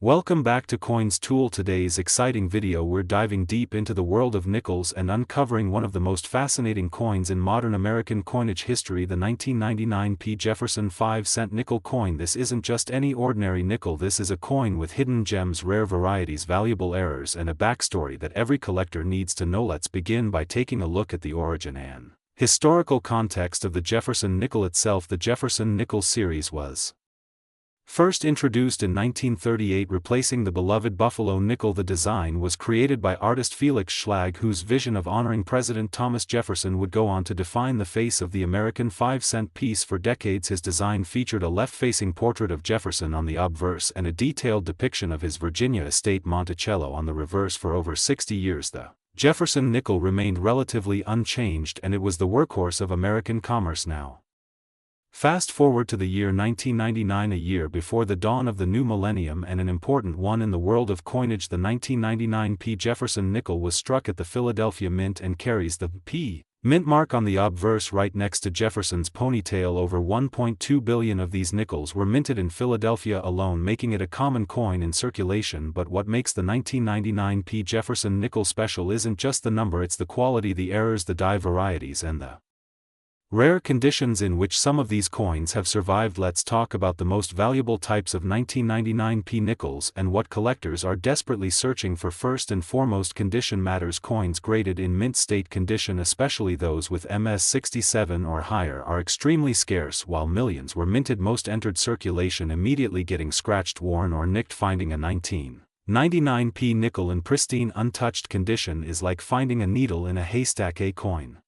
Welcome back to Coins Tool. Today's exciting video we're diving deep into the world of nickels and uncovering one of the most fascinating coins in modern American coinage history, the 1999 P. Jefferson 5-cent nickel coin. This isn't just any ordinary nickel, this is a coin with hidden gems, rare varieties, valuable errors, and a backstory that every collector needs to know. Let's begin by taking a look at the origin and historical context of the Jefferson nickel itself. The Jefferson Nickels series was first introduced in 1938, replacing the beloved Buffalo nickel. The design was created by artist Felix Schlag, whose vision of honoring President Thomas Jefferson would go on to define the face of the American 5-cent piece for decades. His design featured a left-facing portrait of Jefferson on the obverse and a detailed depiction of his Virginia estate Monticello on the reverse. For over 60 years the Jefferson nickel remained relatively unchanged, and it was the workhorse of American commerce. Now, fast forward to the year 1999, a year before the dawn of the new millennium and an important one in the world of coinage. The 1999 P. Jefferson nickel was struck at the Philadelphia Mint and carries the P. Mint mark on the obverse right next to Jefferson's ponytail. Over 1.2 billion of these nickels were minted in Philadelphia alone, making it a common coin in circulation. But what makes the 1999 P. Jefferson nickel special isn't just the number, it's the quality, the errors, the die varieties, and the rare conditions in which some of these coins have survived. Let's talk about the most valuable types of 1999 P nickels and what collectors are desperately searching for. First and foremost, condition matters. Coins graded in mint state condition, especially those with MS 67 or higher, are extremely scarce. While millions were minted, most entered circulation immediately getting scratched, worn, or nicked. Finding a 1999 P nickel in pristine, untouched condition is like finding a needle in a haystack. A coin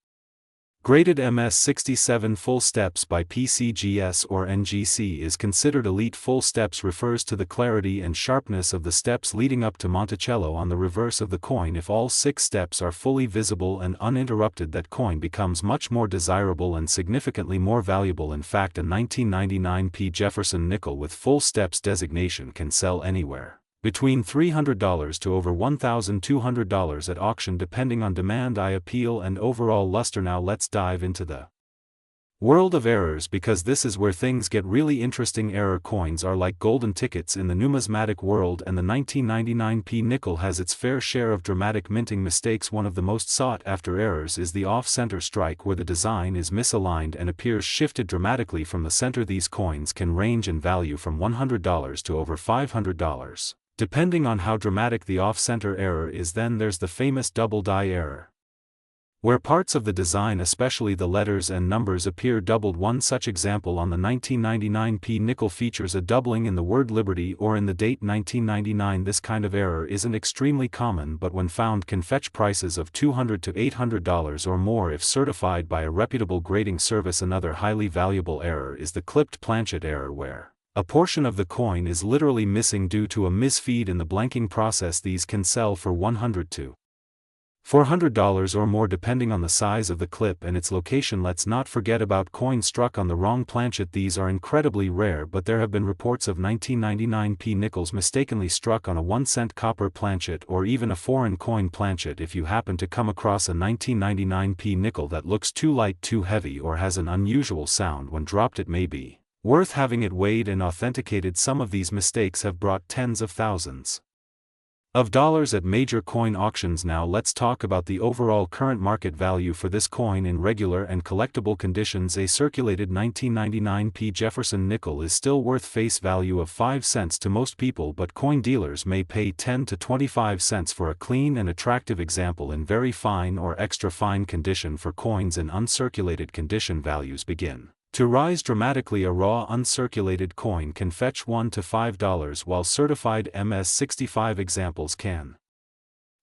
graded MS 67 full steps by PCGS or NGC is considered elite. Full steps refers to the clarity and sharpness of the steps leading up to Monticello on the reverse of the coin. If all 6 steps are fully visible and uninterrupted, that coin becomes much more desirable and significantly more valuable. In fact, a 1999 P. Jefferson nickel with full steps designation can sell anywhere between $300 to over $1,200 at auction, depending on demand, eye appeal, and overall luster. Now let's dive into the world of errors, because this is where things get really interesting. Error coins are like golden tickets in the numismatic world, and the 1999 P nickel has its fair share of dramatic minting mistakes. One of the most sought after errors is the off-center strike, where the design is misaligned and appears shifted dramatically from the center. These coins can range in value from $100 to over $500. Depending on how dramatic the off-center error is. Then there's the famous double die error, where parts of the design, especially the letters and numbers, appear doubled. One such example on the 1999 P nickel features a doubling in the word liberty or in the date 1999. This kind of error isn't extremely common, but when found can fetch prices of $200 to $800 or more if certified by a reputable grading service. Another highly valuable error is the clipped planchet error, where a portion of the coin is literally missing due to a misfeed in the blanking process. These can sell for $100 to $400 or more depending on the size of the clip and its location. Let's not forget about coins struck on the wrong planchet. These are incredibly rare, but there have been reports of 1999 P nickels mistakenly struck on a 1-cent copper planchet or even a foreign coin planchet. If you happen to come across a 1999 P nickel that looks too light, too heavy, or has an unusual sound when dropped, it may be worth having it weighed and authenticated. Some of these mistakes have brought tens of thousands of dollars at major coin auctions. Now let's talk about the overall current market value for this coin in regular and collectible conditions. A circulated 1999 P. Jefferson nickel is still worth face value of 5 cents to most people, but coin dealers may pay 10 to 25 cents for a clean and attractive example in very fine or extra fine condition. For coins in uncirculated condition, values begin to rise dramatically. A raw uncirculated coin can fetch $1 to $5, while certified MS 65 examples can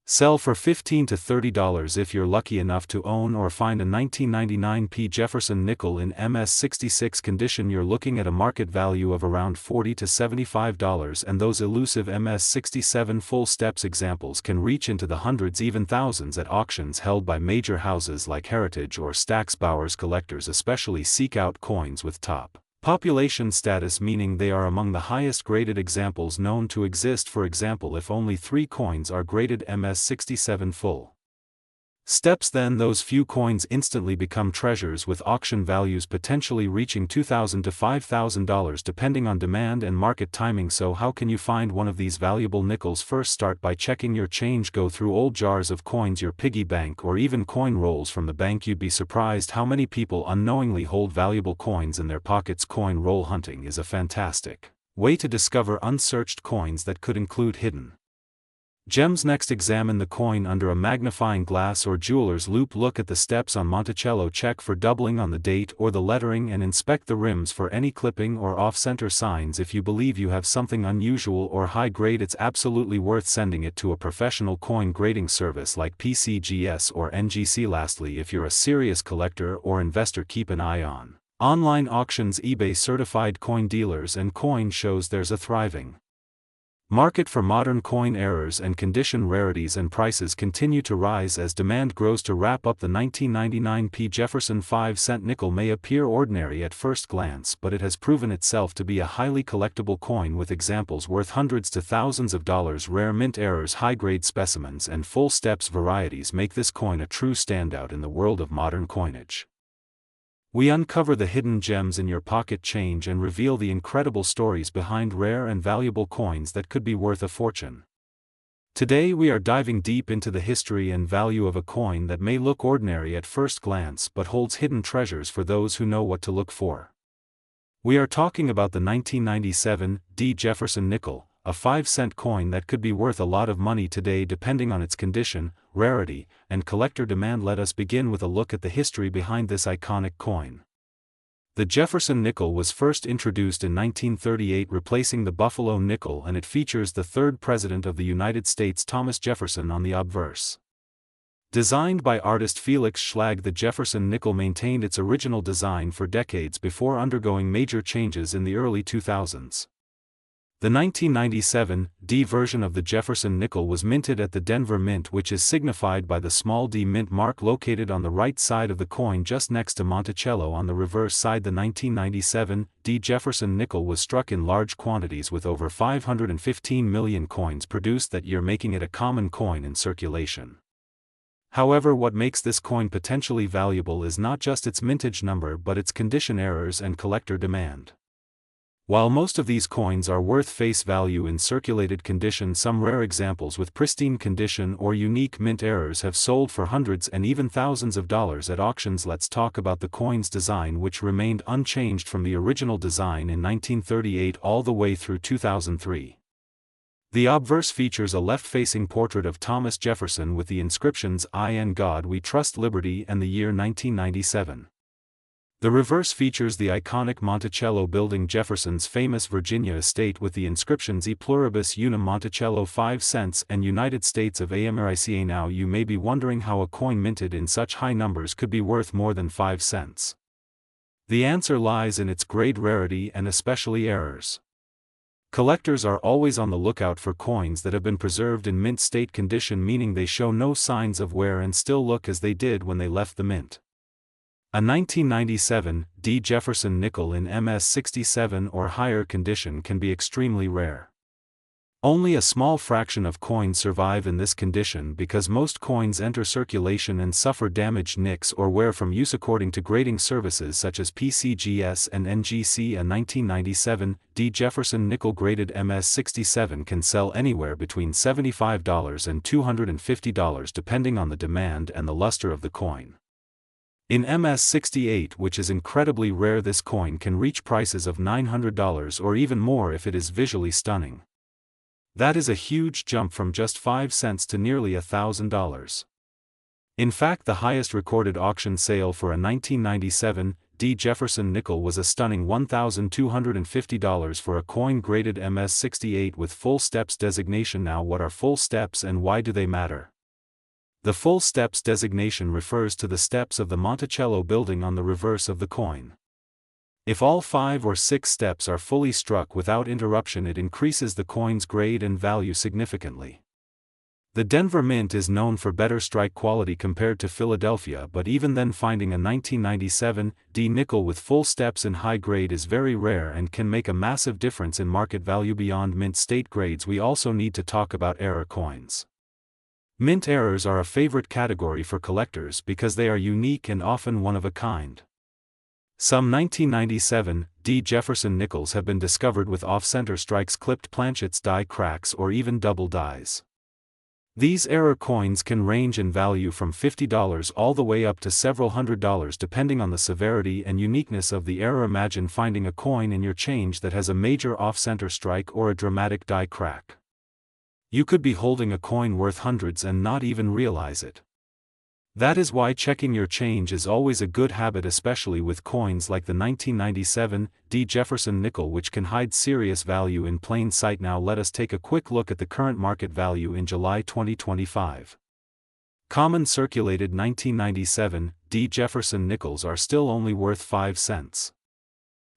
sell for $15 to $30. If you're lucky enough to own or find a 1999 P. Jefferson nickel in MS 66 condition, you're looking at a market value of around $40 to $75, and those elusive MS 67 full steps examples can reach into the hundreds, even thousands, at auctions held by major houses like Heritage or Stack's Bowers. Collectors especially seek out coins with top population status, meaning they are among the highest graded examples known to exist. For example, if only 3 coins are graded MS 67 full Steps. Then those few coins instantly become treasures, with auction values potentially reaching $2,000 to $5,000 depending on demand and market timing. So how can you find one of these valuable nickels? First, start by checking your change. Go through old jars of coins, your piggy bank, or even coin rolls from the bank. You'd be surprised how many people unknowingly hold valuable coins in their pockets. Coin roll hunting is a fantastic way to discover unsearched coins that could include hidden gems. Next, examine the coin under a magnifying glass or jeweler's loupe. Look at the steps on Monticello, check for doubling on the date or the lettering, and inspect the rims for any clipping or off-center signs. If you believe you have something unusual or high-grade, it's absolutely worth sending it to a professional coin grading service like PCGS or NGC. Lastly, if you're a serious collector or investor, keep an eye on online auctions, eBay, certified coin dealers, and coin shows. There's a thriving market for modern coin. Errors and condition, rarities, and prices continue to rise as demand grows. To wrap up, the 1999 P. Jefferson 5-cent nickel may appear ordinary at first glance, but it has proven itself to be a highly collectible coin with examples worth hundreds to thousands of dollars. Rare mint errors, high-grade specimens, and full steps varieties make this coin a true standout in the world of modern coinage. We uncover the hidden gems in your pocket change and reveal the incredible stories behind rare and valuable coins that could be worth a fortune. Today we are diving deep into the history and value of a coin that may look ordinary at first glance but holds hidden treasures for those who know what to look for. We are talking about the 1997 D. Jefferson Nickel, a 5-cent coin that could be worth a lot of money today depending on its condition, rarity, and collector demand. Let us begin with a look at the history behind this iconic coin. The Jefferson nickel was first introduced in 1938, replacing the Buffalo nickel, and it features the third president of the United States, Thomas Jefferson, on the obverse. Designed by artist Felix Schlag, the Jefferson nickel maintained its original design for decades before undergoing major changes in the early 2000s. The 1997 D version of the Jefferson nickel was minted at the Denver Mint, which is signified by the small D mint mark located on the right side of the coin just next to Monticello on the reverse side. The 1997 D Jefferson nickel was struck in large quantities with over 515 million coins produced that year, making it a common coin in circulation. However, what makes this coin potentially valuable is not just its mintage number but its condition, errors, and collector demand. While most of these coins are worth face value in circulated condition, some rare examples with pristine condition or unique mint errors have sold for hundreds and even thousands of dollars at auctions. Let's talk about the coin's design, which remained unchanged from the original design in 1938 all the way through 2003. The obverse features a left-facing portrait of Thomas Jefferson with the inscriptions "I and God We Trust, Liberty," and the year 1997. The reverse features the iconic Monticello building, Jefferson's famous Virginia estate, with the inscriptions "E Pluribus Unum Monticello 5 cents" and "United States of America." Now you may be wondering how a coin minted in such high numbers could be worth more than 5 cents. The answer lies in its grade, rarity, and especially errors. Collectors are always on the lookout for coins that have been preserved in mint state condition, meaning they show no signs of wear and still look as they did when they left the mint. A 1997 D. Jefferson nickel in MS67 or higher condition can be extremely rare. Only a small fraction of coins survive in this condition because most coins enter circulation and suffer damage, nicks, or wear from use. According to grading services such as PCGS and NGC, a 1997 D. Jefferson nickel graded MS67 can sell anywhere between $75 and $250 depending on the demand and the luster of the coin. In MS68, which is incredibly rare, this coin can reach prices of $900 or even more if it is visually stunning. That is a huge jump from just 5 cents to nearly $1,000. In fact, the highest recorded auction sale for a 1997 D. Jefferson nickel was a stunning $1,250 for a coin graded MS68 with full steps designation. Now, what are full steps and why do they matter? The full steps designation refers to the steps of the Monticello building on the reverse of the coin. If all 5 or 6 steps are fully struck without interruption, it increases the coin's grade and value significantly. The Denver Mint is known for better strike quality compared to Philadelphia, but even then, finding a 1997 D nickel with full steps in high grade is very rare and can make a massive difference in market value. Beyond mint state grades, we also need to talk about error coins. Mint errors are a favorite category for collectors because they are unique and often one of a kind. Some 1997 Jefferson Nickels have been discovered with off-center strikes, clipped planchets, die cracks, or even double dies. These error coins can range in value from $50 all the way up to several $100s depending on the severity and uniqueness of the error. Imagine finding a coin in your change that has a major off-center strike or a dramatic die crack. You could be holding a coin worth hundreds and not even realize it. That is why checking your change is always a good habit, especially with coins like the 1997 Jefferson Nickel, which can hide serious value in plain sight. Now let us take a quick look at the current market value in July 2025. Common circulated 1997 Jefferson Nickels are still only worth 5 cents.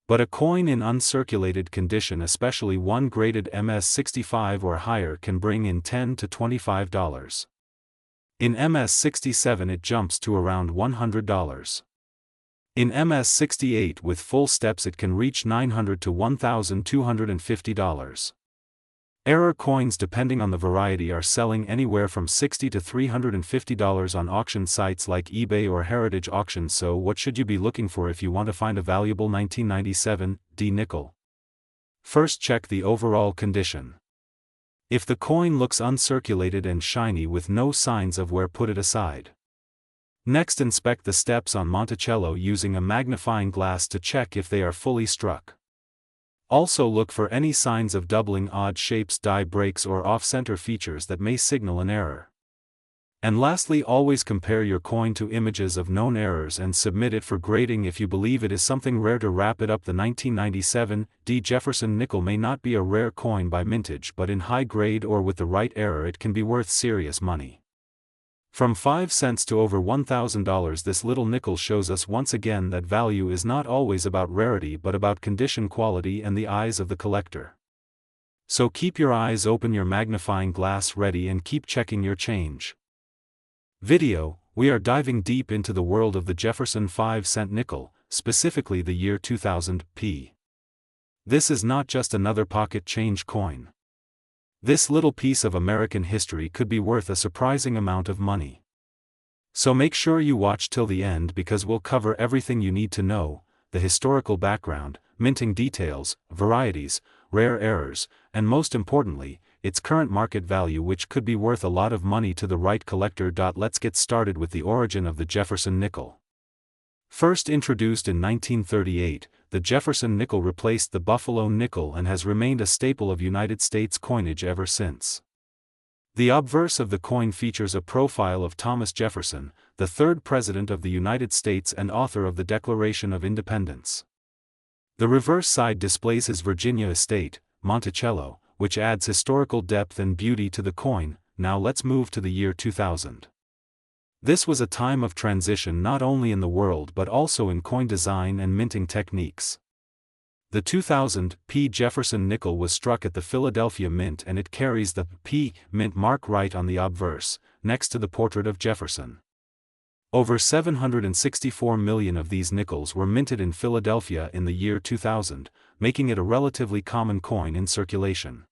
But a coin in uncirculated condition, especially one graded MS65 or higher, can bring in $10 to $25. In MS67 it jumps to around $100. In MS68 with full steps it can reach $900 to $1,250. Error coins, depending on the variety, are selling anywhere from $60 to $350 on auction sites like eBay or Heritage Auctions. So what should you be looking for if you want to find a valuable 1997 nickel? First, check the overall condition. If the coin looks uncirculated and shiny with no signs of wear, put it aside. Next, inspect the steps on Monticello using a magnifying glass to check if they are fully struck. Also look for any signs of doubling, odd shapes, die breaks, or off-center features that may signal an error. And lastly, always compare your coin to images of known errors and submit it for grading if you believe it is something rare. To wrap it up, the 1997 Jefferson Nickel may not be a rare coin by mintage, but in high grade or with the right error it can be worth serious money. From 5 cents to over $1,000, this little nickel shows us once again that value is not always about rarity but about condition, quality, and the eyes of the collector. So keep your eyes open, your magnifying glass ready, and keep checking your change. Video, we are diving deep into the world of the Jefferson 5-cent nickel, specifically the year 2000 p. This is not just another pocket change coin. This little piece of American history could be worth a surprising amount of money. So make sure you watch till the end because we'll cover everything you need to know: the historical background, minting details, varieties, rare errors, and most importantly, its current market value, which could be worth a lot of money to the right collector. Let's get started with the origin of the Jefferson nickel. First introduced in 1938, the Jefferson nickel replaced the Buffalo nickel and has remained a staple of United States coinage ever since. The obverse of the coin features a profile of Thomas Jefferson, the third President of the United States and author of the Declaration of Independence. The reverse side displays his Virginia estate, Monticello, which adds historical depth and beauty to the coin. Now let's move to the year 2000. This was a time of transition not only in the world but also in coin design and minting techniques. The 2000 P Jefferson nickel was struck at the Philadelphia Mint and it carries the P Mint mark right on the obverse, next to the portrait of Jefferson. Over 764 million of these nickels were minted in Philadelphia in the year 2000, making it a relatively common coin in circulation.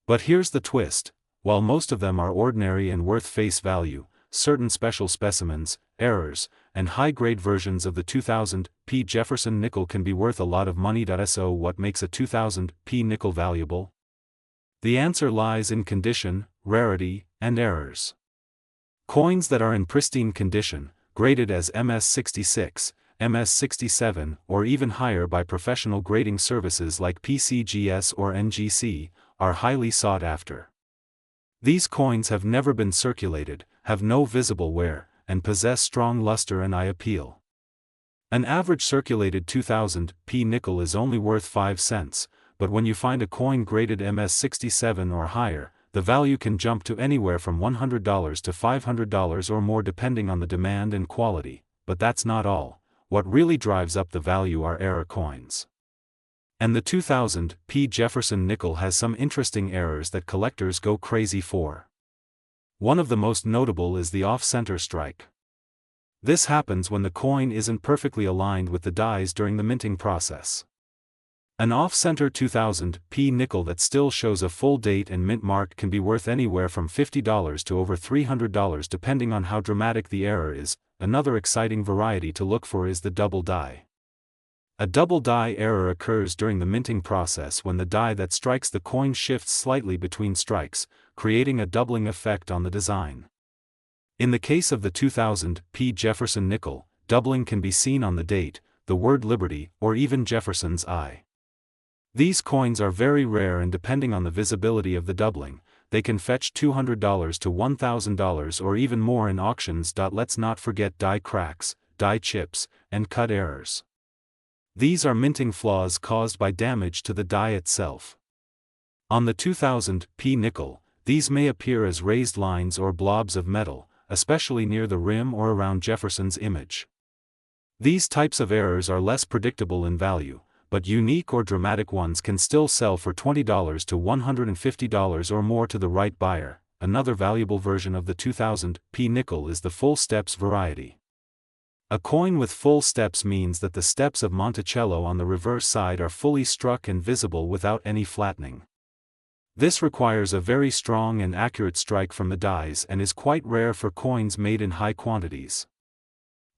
But here's the twist: while most of them are ordinary and worth face value, certain special specimens, errors, and high-grade versions of the 2000 P Jefferson nickel can be worth a lot of money. So what makes a 2000 P nickel valuable? The answer lies in condition, rarity, and errors. Coins that are in pristine condition, graded as MS66, MS67, or even higher by professional grading services like PCGS or NGC, are highly sought after. These coins have never been circulated, have no visible wear, and possess strong luster and eye appeal. An average circulated 2000 P nickel is only worth 5 cents, but when you find a coin graded MS67 or higher, the value can jump to anywhere from $100 to $500 or more depending on the demand and quality. But that's not all. What really drives up the value are error coins. And the 2000 P Jefferson nickel has some interesting errors that collectors go crazy for. One of the most notable is the off-center strike. This happens when the coin isn't perfectly aligned with the dies during the minting process. An off-center 2000p nickel that still shows a full date and mint mark can be worth anywhere from $50 to over $300 depending on how dramatic the error is. Another exciting variety to look for is the double die. A double die error occurs during the minting process when the die that strikes the coin shifts slightly between strikes, creating a doubling effect on the design. In the case of the 2000p Jefferson nickel, doubling can be seen on the date, the word Liberty, or even Jefferson's eye. These coins are very rare, and depending on the visibility of the doubling, they can fetch $200 to $1,000 or even more in auctions. Let's not forget die cracks, die chips, and cut errors. These are minting flaws caused by damage to the die itself. On the 2000p nickel, these may appear as raised lines or blobs of metal, especially near the rim or around Jefferson's image. These types of errors are less predictable in value, but unique or dramatic ones can still sell for $20 to $150 or more to the right buyer. Another valuable version of the 2000p nickel is the full steps variety. A coin with full steps means that the steps of Monticello on the reverse side are fully struck and visible without any flattening. This requires a very strong and accurate strike from the dies and is quite rare for coins made in high quantities.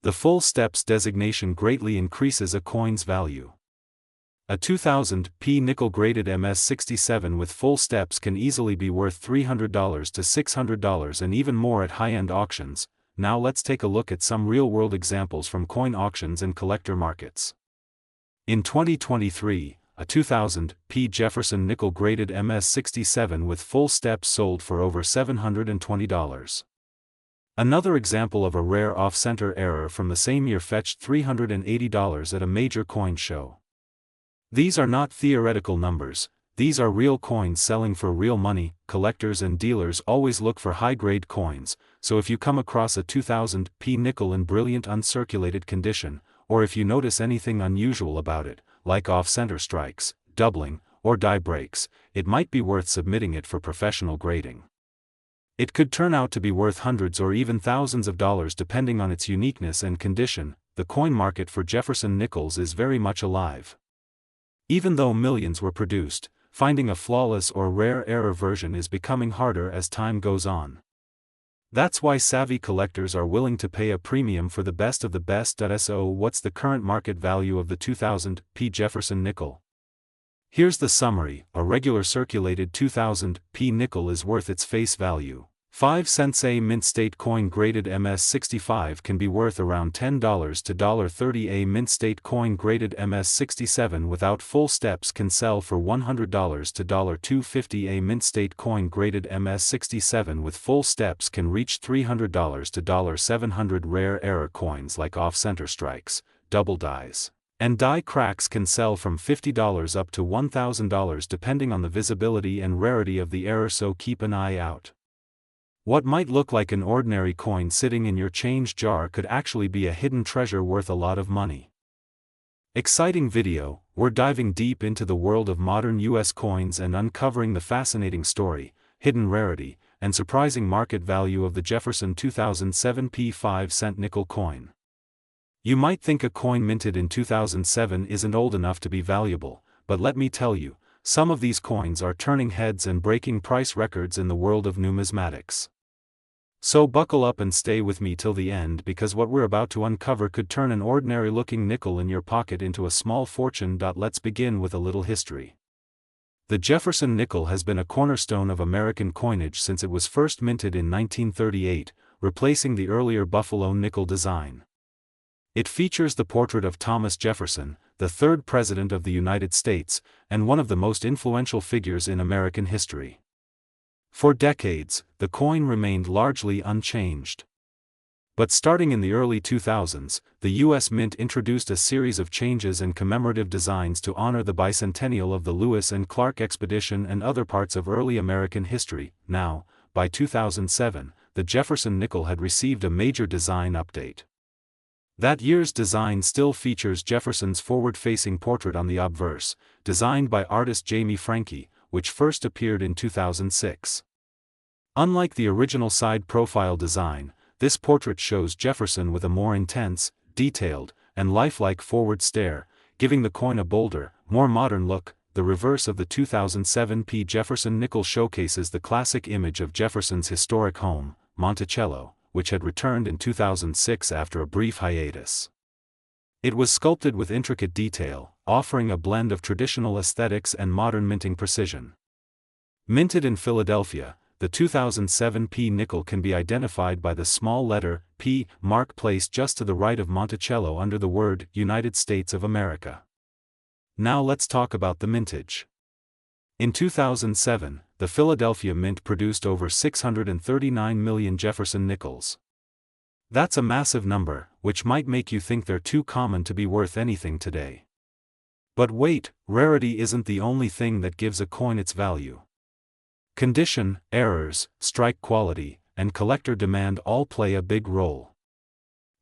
The full steps designation greatly increases a coin's value. A 2000p nickel graded MS67 with full steps can easily be worth $300 to $600 and even more at high-end auctions. Now let's take a look at some real-world examples from coin auctions and collector markets. In 2023, a 2000p Jefferson nickel graded MS67 with full steps sold for over $720. Another example of a rare off-center error from the same year fetched $380 at a major coin show. These are not theoretical numbers, these are real coins selling for real money. Collectors and dealers always look for high-grade coins, so if you come across a 2000p nickel in brilliant uncirculated condition, or if you notice anything unusual about it, like off-center strikes, doubling, or die breaks, it might be worth submitting it for professional grading. It could turn out to be worth hundreds or even thousands of dollars depending on its uniqueness and condition. The coin market for Jefferson Nickels is very much alive. Even though millions were produced, finding a flawless or rare error version is becoming harder as time goes on. That's why savvy collectors are willing to pay a premium for the best of the best. So what's the current market value of the 2000p Jefferson nickel? Here's the summary. A regular circulated 2000p nickel is worth its face value. 5 cents. A mint state coin graded MS65 can be worth around $10 to $30. A mint state coin graded MS67 without full steps can sell for $100 to $250. A mint state coin graded MS67 with full steps can reach $300 to $700. Rare error coins like off-center strikes, double dies, and die cracks can sell from $50 up to $1,000 depending on the visibility and rarity of the error, so keep an eye out. What might look like an ordinary coin sitting in your change jar could actually be a hidden treasure worth a lot of money. Exciting video, we're diving deep into the world of modern US coins and uncovering the fascinating story, hidden rarity, and surprising market value of the Jefferson 2007p 5-cent nickel coin. You might think a coin minted in 2007 isn't old enough to be valuable, but let me tell you, some of these coins are turning heads and breaking price records in the world of numismatics. So buckle up and stay with me till the end, because what we're about to uncover could turn an ordinary-looking nickel in your pocket into a small fortune. Let's begin with a little history. The Jefferson nickel has been a cornerstone of American coinage since it was first minted in 1938, replacing the earlier buffalo nickel design. It features the portrait of Thomas Jefferson, the third President of the United States, and one of the most influential figures in American history. For decades, the coin remained largely unchanged. But starting in the early 2000s, the U.S. Mint introduced a series of changes and commemorative designs to honor the bicentennial of the Lewis and Clark expedition and other parts of early American history. Now, by 2007, the Jefferson nickel had received a major design update. That year's design still features Jefferson's forward-facing portrait on the obverse, designed by artist Jamie Franke, which first appeared in 2006. Unlike the original side profile design, this portrait shows Jefferson with a more intense, detailed, and lifelike forward stare, giving the coin a bolder, more modern look. The reverse of the 2007 P. Jefferson Nickels showcases the classic image of Jefferson's historic home, Monticello, which had returned in 2006 after a brief hiatus. It was sculpted with intricate detail, offering a blend of traditional aesthetics and modern minting precision. Minted in Philadelphia, the 2007 P. nickel can be identified by the small letter P mark placed just to the right of Monticello under the word United States of America. Now let's talk about the mintage. In 2007, the Philadelphia Mint produced over 639 million Jefferson Nickels. That's a massive number, which might make you think they're too common to be worth anything today. But wait, rarity isn't the only thing that gives a coin its value. Condition, errors, strike quality, and collector demand all play a big role.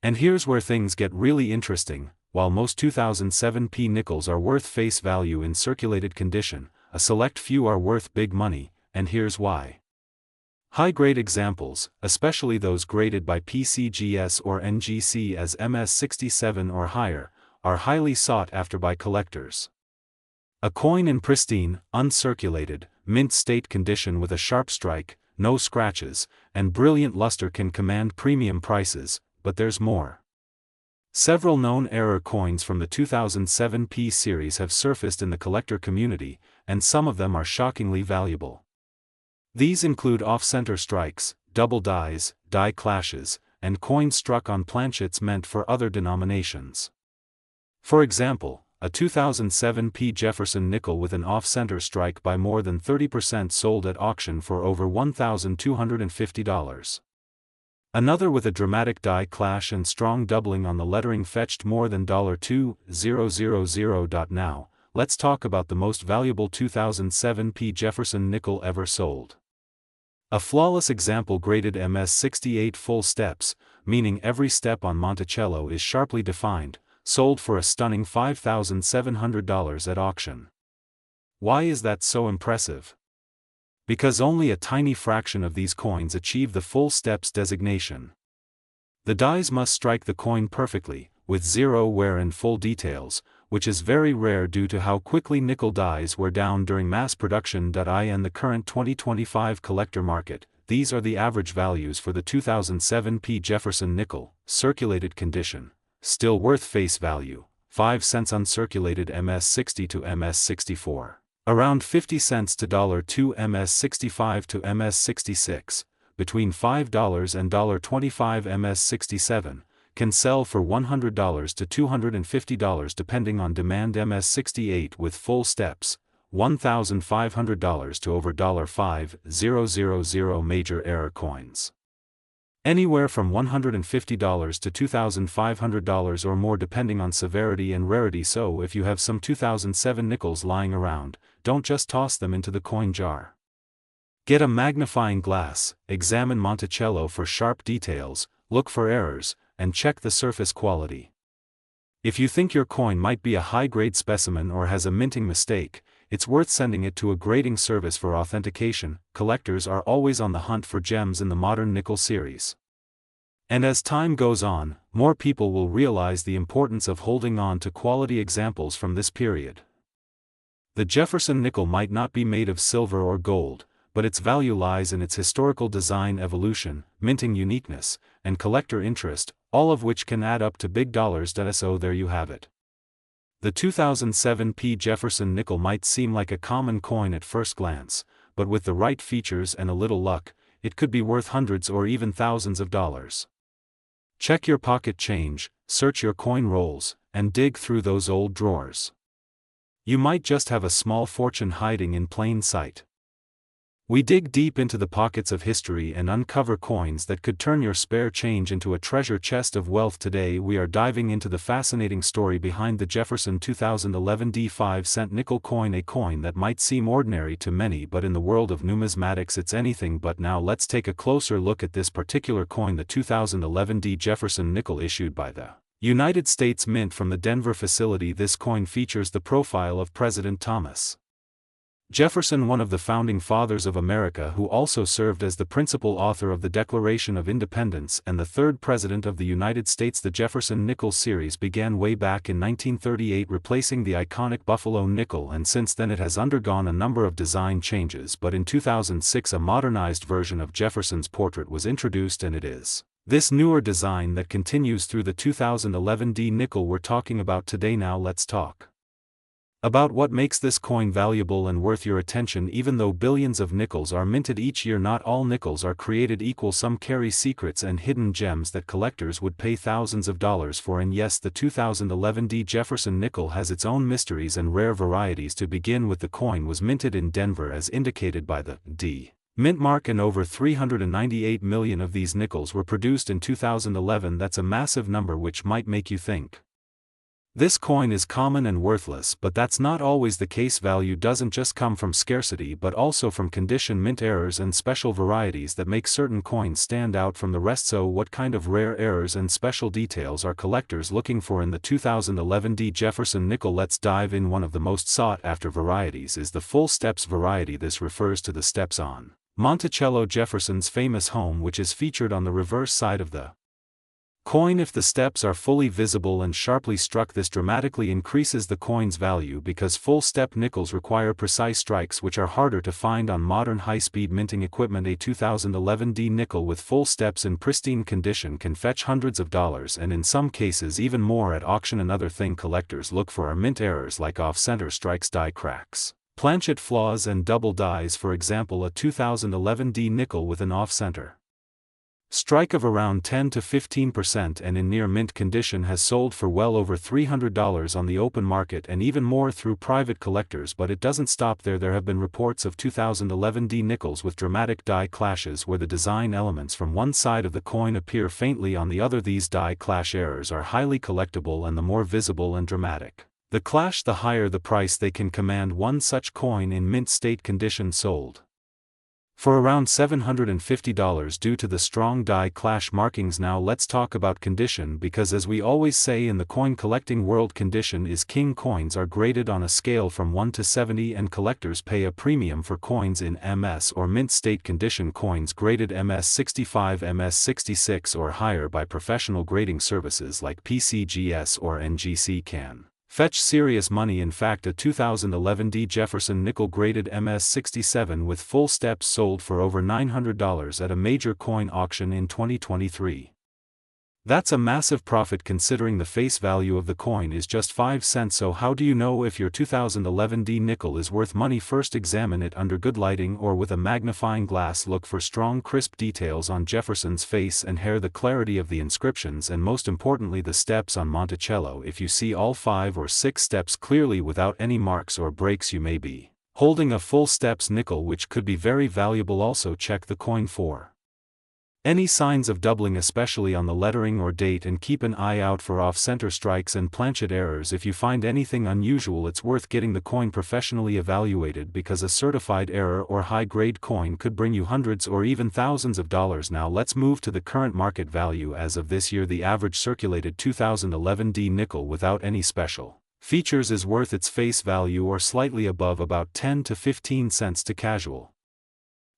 And here's where things get really interesting. While most 2007 P nickels are worth face value in circulated condition, a select few are worth big money, and here's why. High-grade examples, especially those graded by PCGS or NGC as MS67 or higher, are highly sought after by collectors. A coin in pristine, uncirculated, mint state condition with a sharp strike, no scratches, and brilliant luster can command premium prices, but there's more. Several known error coins from the 2007 P series have surfaced in the collector community, and some of them are shockingly valuable. These include off-center strikes, double dies, die clashes, and coins struck on planchets meant for other denominations. For example, a 2007 P. Jefferson nickel with an off-center strike by more than 30% sold at auction for over $1,250. Another with a dramatic die clash and strong doubling on the lettering fetched more than $2,000. Now, let's talk about the most valuable 2007 P. Jefferson nickel ever sold. A flawless example graded MS68 full steps, meaning every step on Monticello is sharply defined, sold for a stunning $5,700 at auction. Why is that so impressive? Because only a tiny fraction of these coins achieve the full steps designation. The dies must strike the coin perfectly, with zero wear and full details, which is very rare due to how quickly nickel dies wear down during mass production. In the current 2025 collector market, these are the average values for the 2007 P. Jefferson nickel, circulated condition. Still worth face value, 5 cents uncirculated MS60 to MS64. Around 50 cents to $2 MS65 to MS66, between $5 and $25 MS67, can sell for $100 to $250 depending on demand. MS68 with full steps, $1,500 to over $5,000. Major error coins. Anywhere from $150 to $2,500 or more depending on severity and rarity. So if you have some 2007 nickels lying around, don't just toss them into the coin jar. Get a magnifying glass, examine Monticello for sharp details, look for errors, and check the surface quality. If you think your coin might be a high-grade specimen or has a minting mistake, it's worth sending it to a grading service for authentication. Collectors are always on the hunt for gems in the modern nickel series. And as time goes on, more people will realize the importance of holding on to quality examples from this period. The Jefferson nickel might not be made of silver or gold, but its value lies in its historical design evolution, minting uniqueness, and collector interest, all of which can add up to big dollars. So there you have it. The 2007 P. Jefferson nickel might seem like a common coin at first glance, but with the right features and a little luck, it could be worth hundreds or even thousands of dollars. Check your pocket change, search your coin rolls, and dig through those old drawers. You might just have a small fortune hiding in plain sight. We dig deep into the pockets of history and uncover coins that could turn your spare change into a treasure chest of wealth. Today we are diving into the fascinating story behind the Jefferson 2011 5-cent nickel coin, a coin that might seem ordinary to many but in the world of numismatics it's anything but. Now let's take a closer look at this particular coin, the 2011 Jefferson nickel issued by the United States Mint from the Denver facility. This coin features the profile of President Thomas Jefferson, one of the founding fathers of America who also served as the principal author of the Declaration of Independence and the third President of the United States. The Jefferson Nickles series began way back in 1938, replacing the iconic Buffalo nickel, and since then it has undergone a number of design changes, but in 2006 a modernized version of Jefferson's portrait was introduced, and it is this newer design that continues through the 2011 D nickel we're talking about today. Now let's talk about what makes this coin valuable and worth your attention. Even though billions of nickels are minted each year, not all nickels are created equal. Some carry secrets and hidden gems that collectors would pay thousands of dollars for, and yes, the 2011 D Jefferson nickel has its own mysteries and rare varieties. To begin with, the coin was minted in Denver as indicated by the D mint mark, and over 398 million of these nickels were produced in 2011. That's a massive number, which might make you think this coin is common and worthless, but that's not always the case. Value doesn't just come from scarcity but also from condition, mint errors, and special varieties that make certain coins stand out from the rest. So what kind of rare errors and special details are collectors looking for in the 2011 D Jefferson nickel? Let's dive in. One of the most sought after varieties is the full steps variety. This refers to the steps on Monticello Jefferson's famous home, which is featured on the reverse side of the coin. If the steps are fully visible and sharply struck, this dramatically increases the coin's value because full step nickels require precise strikes which are harder to find on modern high-speed minting equipment. A 2011 D nickel with full steps in pristine condition can fetch hundreds of dollars, and in some cases even more, at auction. Another thing collectors look for are mint errors like off-center strikes, die cracks, planchet flaws, and double dies. For example, a 2011 D nickel with an off-center strike of around 10 to 15% and in near mint condition has sold for well over $300 on the open market, and even more through private collectors. But it doesn't stop there. There have been reports of 2011 D nickels with dramatic die clashes where the design elements from one side of the coin appear faintly on the other. These die clash errors are highly collectible, and the more visible and dramatic the clash, the higher the price they can command. One such coin in mint state condition sold for around $750 due to the strong die clash markings. Now let's talk about condition, because as we always say in the coin collecting world, condition is king. Coins are graded on a scale from 1 to 70, and collectors pay a premium for coins in MS or mint state condition. Coins graded MS 65, MS 66 or higher by professional grading services like PCGS or NGC can fetch serious money. In fact, a 2011 D Jefferson nickel graded MS 67 with full steps sold for over $900 at a major coin auction in 2023. That's a massive profit considering the face value of the coin is just 5 cents. So how do you know if your 2011 D nickel is worth money? First, examine it under good lighting or with a magnifying glass. Look for strong, crisp details on Jefferson's face and hair, the clarity of the inscriptions, and most importantly the steps on Monticello. If you see all 5 or 6 steps clearly without any marks or breaks, you may be holding a full steps nickel, which could be very valuable. Also check the coin for any signs of doubling, especially on the lettering or date, and keep an eye out for off-center strikes and planchet errors. If you find anything unusual, it's worth getting the coin professionally evaluated, because a certified error or high-grade coin could bring you hundreds or even thousands of dollars. Now let's move to the current market value. As of this year, the average circulated 2011 D nickel without any special features is worth its face value or slightly above, about 10 to 15 cents to casual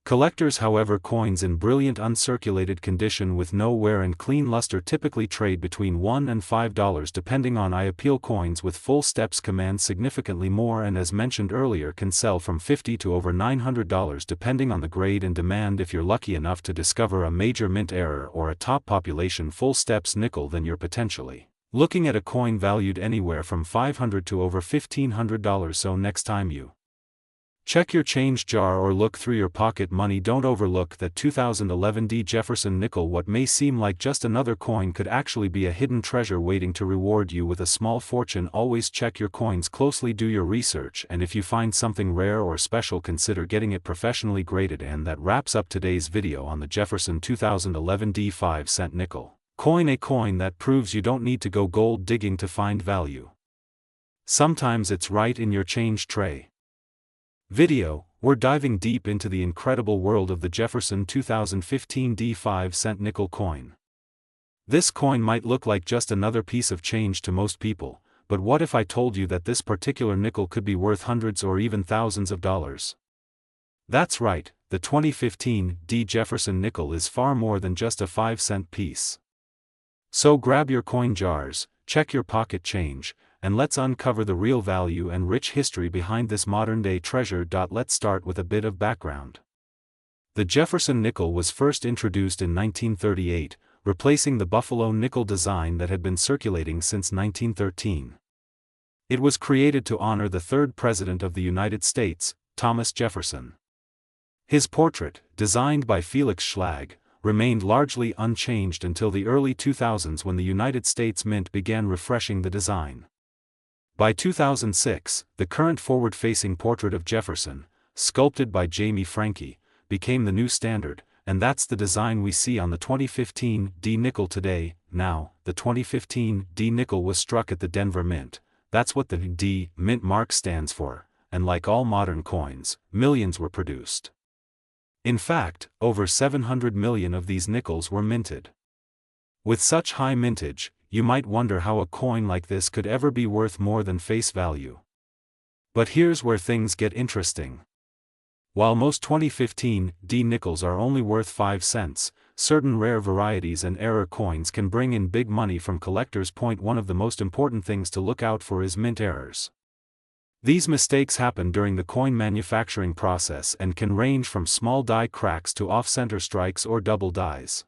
collectors. However, coins in brilliant uncirculated condition with no wear and clean luster typically trade between $1 and $5 depending on eye appeal. Coins with full steps command significantly more, and as mentioned earlier can sell from $50 to over $900 depending on the grade and demand. If you're lucky enough to discover a major mint error or a top population full steps nickel, then you're potentially looking at a coin valued anywhere from $500 to over $1,500. So next time you check your change jar or look through your pocket money, don't overlook that 2011 D Jefferson nickel. What may seem like just another coin could actually be a hidden treasure waiting to reward you with a small fortune. Always check your coins closely, do your research, and if you find something rare or special, consider getting it professionally graded. And that wraps up today's video on the Jefferson 2011 D 5-cent nickel coin, a coin that proves you don't need to go gold digging to find value. Sometimes it's right in your change tray. Video, we're diving deep into the incredible world of the Jefferson 2015 D 5-cent nickel coin. This coin might look like just another piece of change to most people, but what if I told you that this particular nickel could be worth hundreds or even thousands of dollars? That's right, the 2015 D. Jefferson nickel is far more than just a 5-cent piece. So grab your coin jars, check your pocket change, and let's uncover the real value and rich history behind this modern-day treasure. Let's start with a bit of background. The Jefferson nickel was first introduced in 1938, replacing the buffalo nickel design that had been circulating since 1913. It was created to honor the third president of the United States, Thomas Jefferson. His portrait, designed by Felix Schlag, remained largely unchanged until the early 2000s when the United States Mint began refreshing the design. By 2006, the current forward-facing portrait of Jefferson, sculpted by Jamie Franke, became the new standard, and that's the design we see on the 2015 D nickel today. Now, the 2015 D nickel was struck at the Denver Mint. That's what the D Mint mark stands for, and like all modern coins, millions were produced. In fact, over 700 million of these nickels were minted. With such high mintage, you might wonder how a coin like this could ever be worth more than face value. But here's where things get interesting. While most 2015 D nickels are only worth 5 cents, certain rare varieties and error coins can bring in big money from collectors. One of the most important things to look out for is mint errors. These mistakes happen during the coin manufacturing process and can range from small die cracks to off-center strikes or double dies.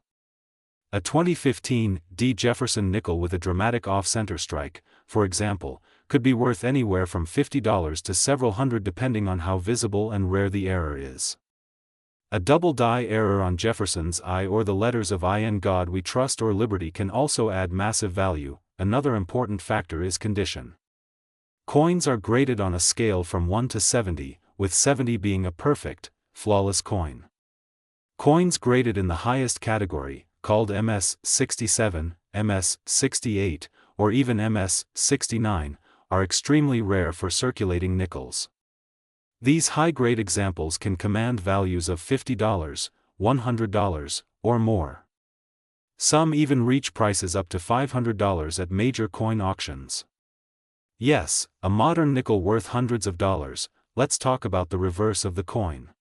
A 2015 D. Jefferson nickel with a dramatic off-center strike, for example, could be worth anywhere from $50 to several hundred depending on how visible and rare the error is. A double die error on Jefferson's I or the letters of I in God We Trust or Liberty can also add massive value. Another important factor is condition. Coins are graded on a scale from 1 to 70, with 70 being a perfect, flawless coin. Coins graded in the highest category, called MS 67, MS 68, or even MS 69, are extremely rare for circulating nickels. These high-grade examples can command values of $50, $100, or more. Some even reach prices up to $500 at major coin auctions. Yes, a modern nickel worth hundreds of dollars. Let's talk about the reverse of the coin.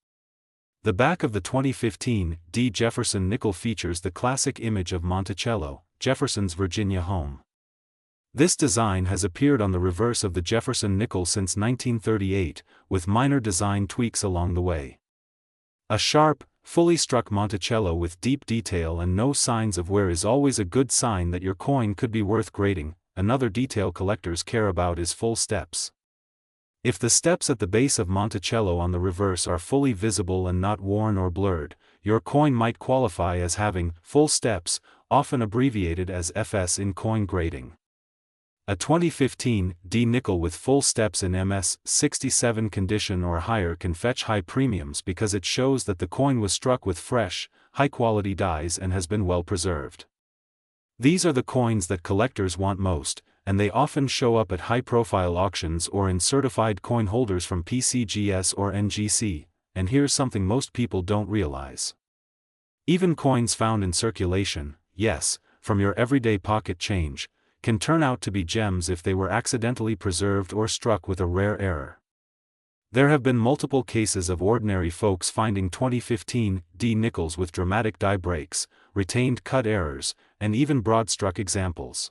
The back of the 2015 D. Jefferson nickel features the classic image of Monticello, Jefferson's Virginia home. This design has appeared on the reverse of the Jefferson nickel since 1938, with minor design tweaks along the way. A sharp, fully struck Monticello with deep detail and no signs of wear is always a good sign that your coin could be worth grading. Another detail collectors care about is full steps. If the steps at the base of Monticello on the reverse are fully visible and not worn or blurred, your coin might qualify as having full steps, often abbreviated as FS in coin grading. A 2015 D nickel with full steps in MS 67 condition or higher can fetch high premiums because it shows that the coin was struck with fresh, high-quality dies and has been well preserved. These are the coins that collectors want most, and they often show up at high-profile auctions or in certified coin holders from PCGS or NGC, and here's something most people don't realize. Even coins found in circulation, yes, from your everyday pocket change, can turn out to be gems if they were accidentally preserved or struck with a rare error. There have been multiple cases of ordinary folks finding 2015 D nickels with dramatic die breaks, retained cut errors, and even broad-struck examples.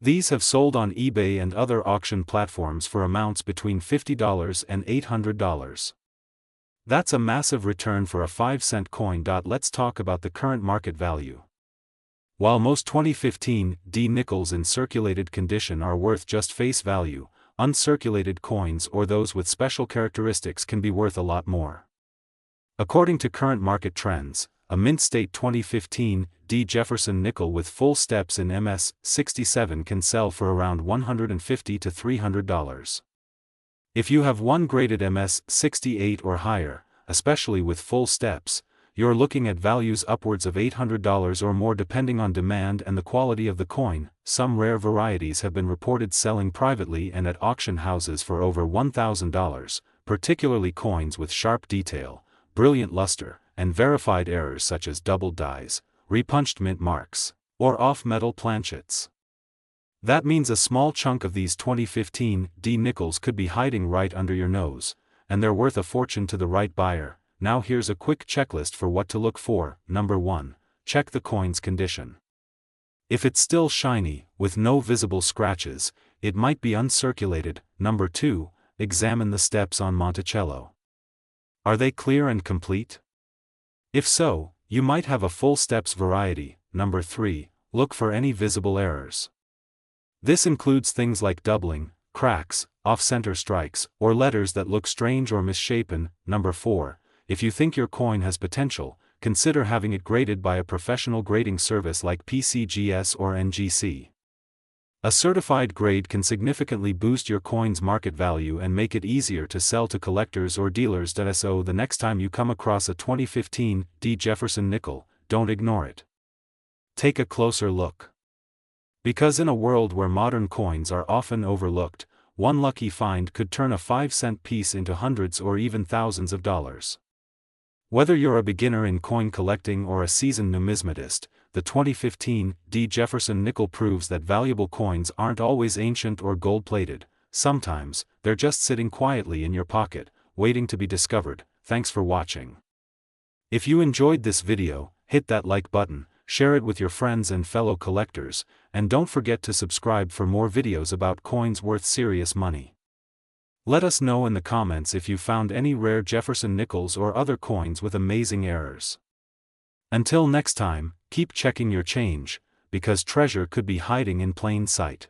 These have sold on eBay and other auction platforms for amounts between $50 and $800. That's a massive return for a 5-cent coin. Let's talk about the current market value. While most 2015 D nickels in circulated condition are worth just face value, uncirculated coins or those with special characteristics can be worth a lot more. According to current market trends, a mint state 2015 D. Jefferson nickel with full steps in MS 67 can sell for around $150 to $300. If you have one graded MS 68 or higher, especially with full steps, you're looking at values upwards of $800 or more depending on demand and the quality of the coin. Some rare varieties have been reported selling privately and at auction houses for over $1,000, particularly coins with sharp detail, brilliant luster, and verified errors such as double dies, repunched mint marks, or off-metal planchets. That means a small chunk of these 2015 D nickels could be hiding right under your nose, and they're worth a fortune to the right buyer. Now here's a quick checklist for what to look for. Number 1. Check the coin's condition. If it's still shiny, with no visible scratches, it might be uncirculated. Number 2. Examine the steps on Monticello. Are they clear and complete? If so, you might have a full steps variety. Number 3. Look for any visible errors. This includes things like doubling, cracks, off-center strikes, or letters that look strange or misshapen. Number 4. If you think your coin has potential, consider having it graded by a professional grading service like PCGS or NGC. A certified grade can significantly boost your coin's market value and make it easier to sell to collectors or dealers. So the next time you come across a 2015 D Jefferson nickel, don't ignore it. Take a closer look. Because in a world where modern coins are often overlooked, one lucky find could turn a 5-cent piece into hundreds or even thousands of dollars. Whether you're a beginner in coin collecting or a seasoned numismatist, the 2015 D Jefferson nickel proves that valuable coins aren't always ancient or gold-plated. Sometimes, they're just sitting quietly in your pocket, waiting to be discovered. Thanks for watching. If you enjoyed this video, hit that like button, share it with your friends and fellow collectors, and don't forget to subscribe for more videos about coins worth serious money. Let us know in the comments if you found any rare Jefferson nickels or other coins with amazing errors. Until next time, keep checking your change, because treasure could be hiding in plain sight.